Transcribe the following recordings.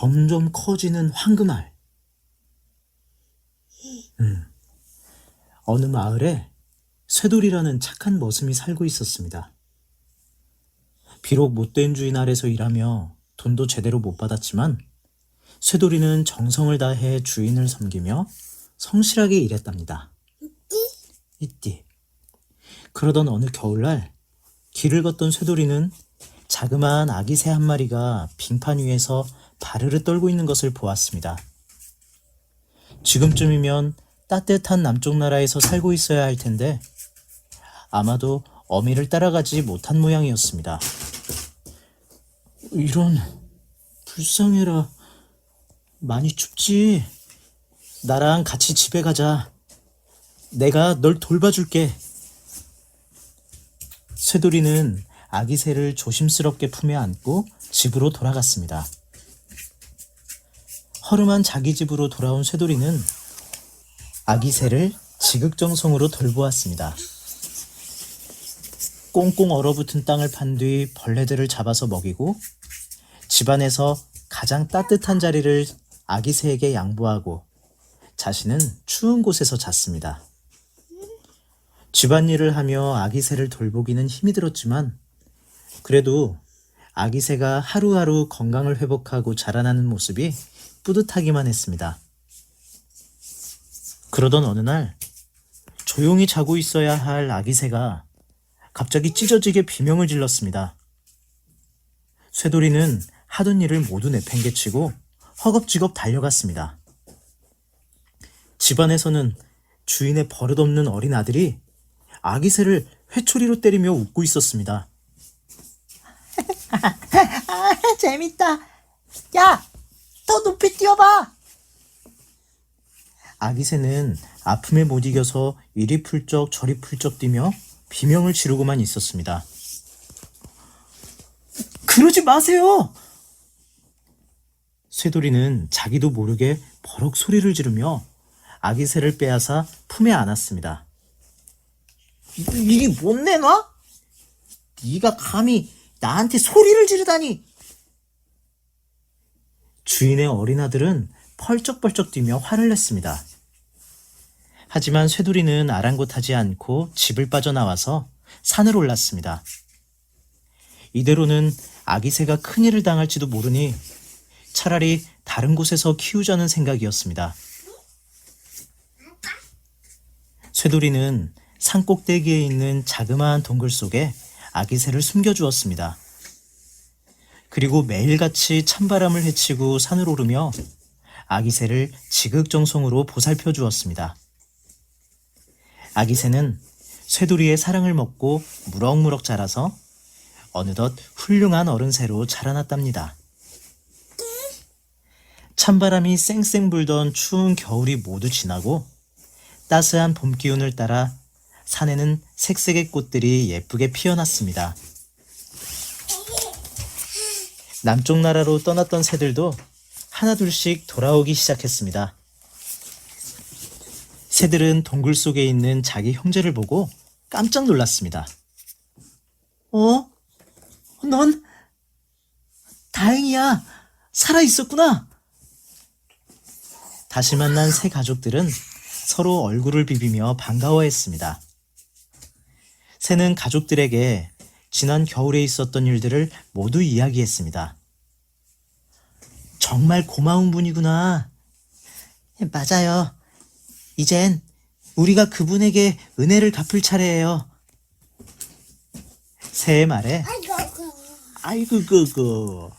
점점 커지는 황금알. 어느 마을에 쇠돌이라는 착한 머슴이 살고 있었습니다. 비록 못된 주인 아래서 일하며 돈도 제대로 못 받았지만 쇠돌이는 정성을 다해 주인을 섬기며 성실하게 일했답니다. 이띠. 그러던 어느 겨울날 길을 걷던 쇠돌이는 자그마한 아기 새 한 마리가 빙판 위에서 바르르 떨고 있는 것을 보았습니다. 지금쯤이면 따뜻한 남쪽 나라에서 살고 있어야 할 텐데 아마도 어미를 따라가지 못한 모양이었습니다. 이런, 불쌍해라. 많이 춥지? 나랑 같이 집에 가자. 내가 널 돌봐줄게. 쇠돌이는 아기 새를 조심스럽게 품에 안고 집으로 돌아갔습니다. 허름한 자기 집으로 돌아온 쇠돌이는 아기 새를 지극정성으로 돌보았습니다. 꽁꽁 얼어붙은 땅을 판 뒤 벌레들을 잡아서 먹이고 집안에서 가장 따뜻한 자리를 아기 새에게 양보하고 자신은 추운 곳에서 잤습니다. 집안일을 하며 아기 새를 돌보기는 힘이 들었지만 그래도 아기 새가 하루하루 건강을 회복하고 자라나는 모습이 뿌듯하기만 했습니다. 그러던 어느 날 조용히 자고 있어야 할 아기 새가 갑자기 찢어지게 비명을 질렀습니다. 쇠돌이는 하던 일을 모두 내팽개치고 허겁지겁 달려갔습니다. 집안에서는 주인의 버릇없는 어린 아들이 아기 새를 회초리로 때리며 웃고 있었습니다. 재밌다. 야, 더 높이 뛰어봐. 아기 새는 아픔에 못 이겨서 이리 풀쩍 저리 풀쩍 뛰며 비명을 지르고만 있었습니다. 그러지 마세요! 쇠돌이는 자기도 모르게 버럭 소리를 지르며 아기 새를 빼앗아 품에 안았습니다. 이리 못 내놔? 네가 감히 나한테 소리를 지르다니. 주인의 어린 아들은 펄쩍펄쩍 뛰며 화를 냈습니다. 하지만 쇠돌이는 아랑곳하지 않고 집을 빠져나와서 산을 올랐습니다. 이대로는 아기 새가 큰일을 당할지도 모르니 차라리 다른 곳에서 키우자는 생각이었습니다. 쇠돌이는 산 꼭대기에 있는 자그마한 동굴 속에 아기 새를 숨겨주었습니다. 그리고 매일같이 찬바람을 헤치고 산을 오르며 아기 새를 지극정성으로 보살펴 주었습니다. 아기 새는 쇠돌이의 사랑을 먹고 무럭무럭 자라서 어느덧 훌륭한 어른새로 자라났답니다. 찬바람이 쌩쌩 불던 추운 겨울이 모두 지나고 따스한 봄 기운을 따라 산에는 색색의 꽃들이 예쁘게 피어났습니다. 남쪽 나라로 떠났던 새들도 하나둘씩 돌아오기 시작했습니다. 새들은 동굴 속에 있는 자기 형제를 보고 깜짝 놀랐습니다. 넌 다행이야. 살아있었구나. 다시 만난 새 가족들은 서로 얼굴을 비비며 반가워했습니다. 새는 가족들에게 지난 겨울에 있었던 일들을 모두 이야기했습니다. 정말 고마운 분이구나. 맞아요. 이젠 우리가 그분에게 은혜를 갚을 차례예요. 새의 말에 아이고 그거.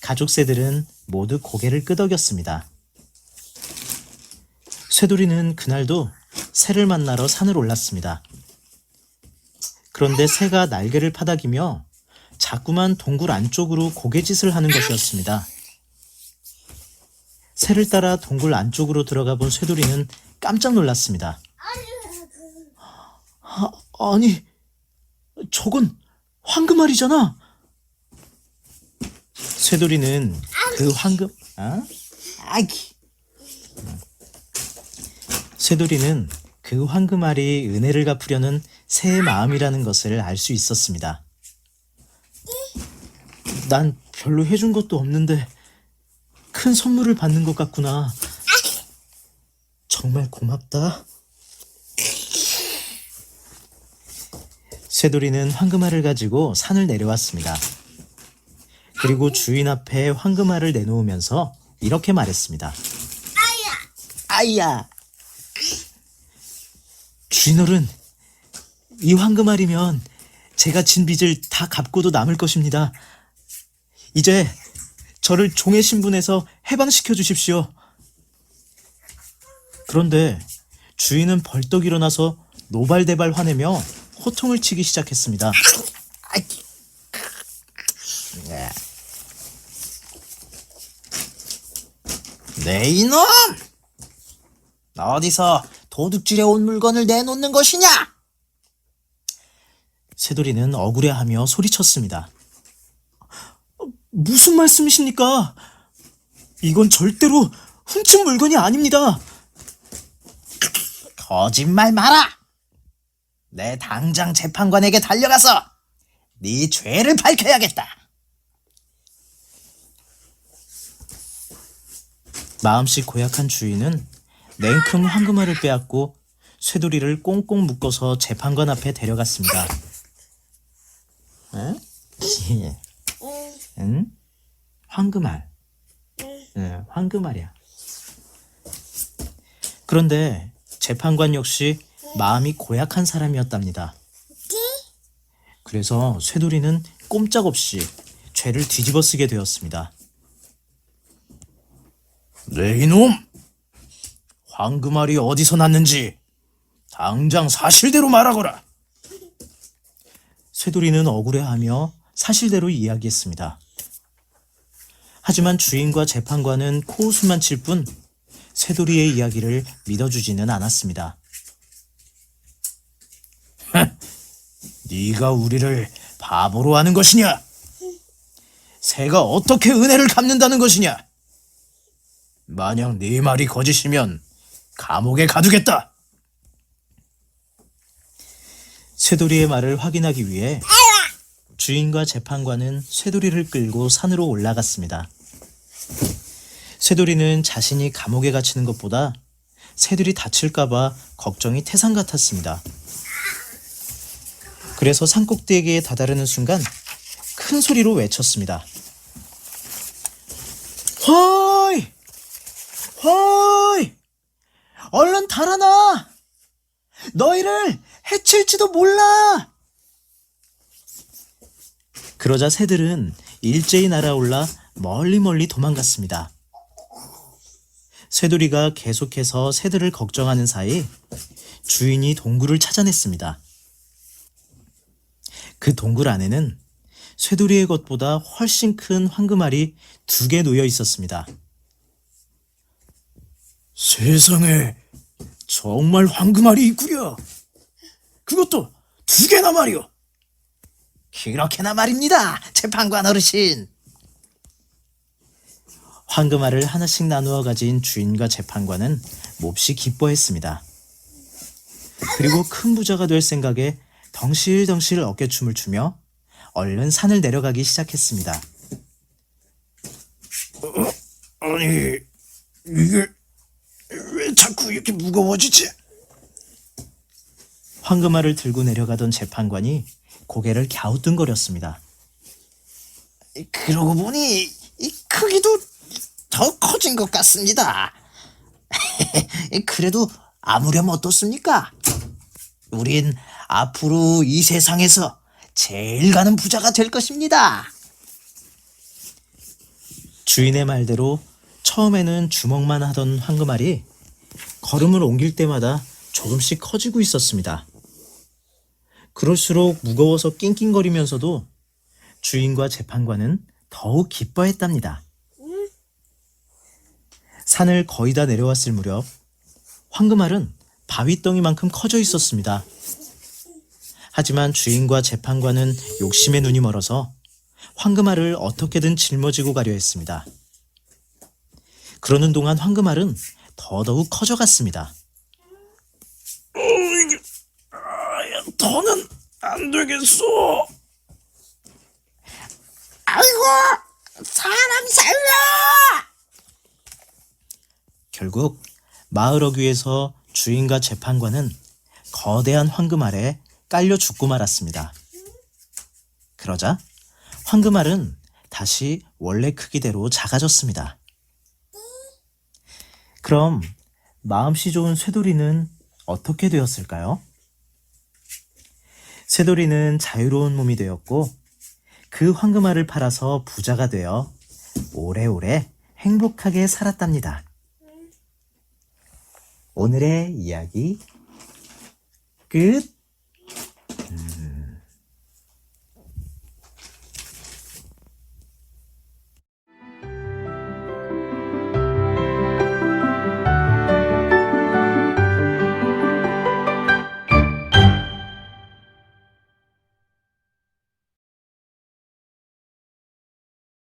가족 새들은 모두 고개를 끄덕였습니다. 쇠돌이는 그날도 새를 만나러 산을 올랐습니다. 그런데 새가 날개를 파닥이며 자꾸만 동굴 안쪽으로 고개짓을 하는 것이었습니다. 새를 따라 동굴 안쪽으로 들어가 본 쇠돌이는 깜짝 놀랐습니다. 아니, 저건 황금알이잖아. 쇠돌이는 그 쇠돌이는 그 황금알이 은혜를 갚으려는 새의 마음이라는 것을 알 수 있었습니다. 난 별로 해준 것도 없는데 큰 선물을 받는 것 같구나. 정말 고맙다. 쇠돌이는 황금알을 가지고 산을 내려왔습니다. 그리고 주인 앞에 황금알을 내놓으면서 이렇게 말했습니다. 아야! 주인어른, 이 황금알이면 제가 진 빚을 다 갚고도 남을 것입니다. 이제 저를 종의 신분에서 해방시켜 주십시오. 그런데 주인은 벌떡 일어나서 노발대발 화내며 호통을 치기 시작했습니다. 네 이놈! 어디서 도둑질해 온 물건을 내놓는 것이냐? 새돌이는 억울해하며 소리쳤습니다. 무슨 말씀이십니까? 이건 절대로 훔친 물건이 아닙니다. 거짓말 마라! 내 당장 재판관에게 달려가서 네 죄를 밝혀야겠다. 마음씨 고약한 주인은 냉큼 황금알을 빼앗고 쇠돌이를 꽁꽁 묶어서 재판관 앞에 데려갔습니다. 응? 응? 황금알. 응, 황금알이야. 그런데 재판관 역시 마음이 고약한 사람이었답니다. 그래서 쇠돌이는 꼼짝없이 죄를 뒤집어 쓰게 되었습니다. 네 이놈! 황금알이 어디서 났는지 당장 사실대로 말하거라. 쇠돌이는 억울해하며 사실대로 이야기했습니다. 하지만 주인과 재판관은 코웃음만 칠 뿐 쇠돌이의 이야기를 믿어주지는 않았습니다. 네가 우리를 바보로 하는 것이냐? 새가 어떻게 은혜를 갚는다는 것이냐? 만약 네 말이 거짓이면 감옥에 가두겠다. 쇠돌이의 말을 확인하기 위해 주인과 재판관은 쇠돌이를 끌고 산으로 올라갔습니다. 쇠돌이는 자신이 감옥에 갇히는 것보다 새들이 다칠까봐 걱정이 태산 같았습니다. 그래서 산꼭대기에 다다르는 순간 큰 소리로 외쳤습니다. 허이! 허이! 얼른 달아나! 너희를 해칠지도 몰라! 그러자 새들은 일제히 날아올라 멀리 도망갔습니다. 쇠돌이가 계속해서 새들을 걱정하는 사이 주인이 동굴을 찾아냈습니다. 그 동굴 안에는 쇠돌이의 것보다 훨씬 큰 황금알이 2개 놓여 있었습니다. 세상에 정말 황금알이 있구려. 그것도 2개나 말이오. 그렇게나 말입니다, 재판관 어르신. 황금알을 하나씩 나누어 가진 주인과 재판관은 몹시 기뻐했습니다. 그리고 큰 부자가 될 생각에 덩실덩실 어깨춤을 추며 얼른 산을 내려가기 시작했습니다. 아니, 이게 왜 자꾸 이렇게 무거워지지? 황금알을 들고 내려가던 재판관이 고개를 갸우뚱거렸습니다. 그러고 보니 이 크기도 더 커진 것 같습니다. 그래도 아무렴 어떻습니까? 우린 앞으로 이 세상에서 제일 가는 부자가 될 것입니다. 주인의 말대로 처음에는 주먹만 하던 황금알이 걸음을 옮길 때마다 조금씩 커지고 있었습니다. 그럴수록 무거워서 낑낑거리면서도 주인과 재판관은 더욱 기뻐했답니다. 산을 거의 다 내려왔을 무렵 황금알은 바위덩이만큼 커져 있었습니다. 하지만 주인과 재판관은 욕심에 눈이 멀어서 황금알을 어떻게든 짊어지고 가려 했습니다. 그러는 동안 황금알은 더더욱 커져갔습니다. 더는 안 되겠어. 아이고, 사람 살려! 결국 마을 어귀에서 주인과 재판관은 거대한 황금 알에 깔려 죽고 말았습니다. 그러자 황금알은 다시 원래 크기대로 작아졌습니다. 그럼 마음씨 좋은 쇠돌이는 어떻게 되었을까요? 쇠돌이는 자유로운 몸이 되었고 그 황금알을 팔아서 부자가 되어 오래오래 행복하게 살았답니다. 오늘의 이야기 끝!